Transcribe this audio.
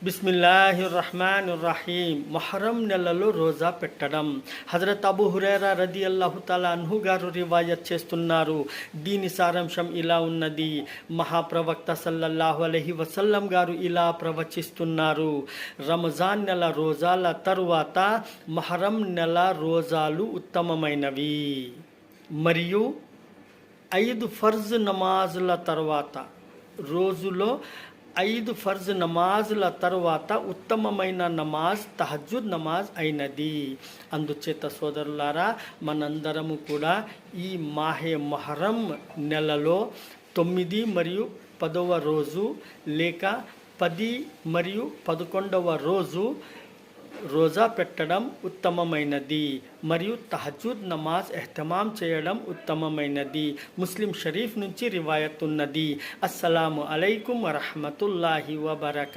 బిస్మిల్లాహిర్రహ్మానిర్రహీం. మొహరం నెలలో రోజా పెట్టడం. హజరత్ అబూ హురైరా రదియల్లాహు తాలా అన్హు గారు రివాయత్ చేస్తున్నారు. దీని సారాంశం ఇలా ఉన్నది. మహాప్రవక్త సల్లల్లాహు అలైహి వసల్లం గారు ఇలా ప్రవచిస్తున్నారు. రంజాన్ నెల రోజాల తరువాత మొహరం నెల రోజాలు ఉత్తమమైనవి. మరియు 5 ఫర్జ్ నమాజుల తర్వాత, రోజులో 5 ఫర్జ్ నమాజుల తర్వాత ఉత్తమమైన నమాజ్ తహజ్జుద్ నమాజ్ అయినది. అందుచేత సోదరులారా, మనందరము కూడా ఈ మాహే మొహరం నెలలో 9 మరియు 10వ రోజు లేక 10 మరియు 11వ రోజు రోజా పెట్టడం ఉత్తమమైనది. మరియు తహజ్జుద్ నమాజ్ ఎహ్తమాం చేయడం ఉత్తమమైనది. ముస్లిం షరీఫ్ నుంచి రివాయత్ ఉన్నది. అస్సలాము అలైకుం వరహ్మతుల్లాహి వబరకాతుహు.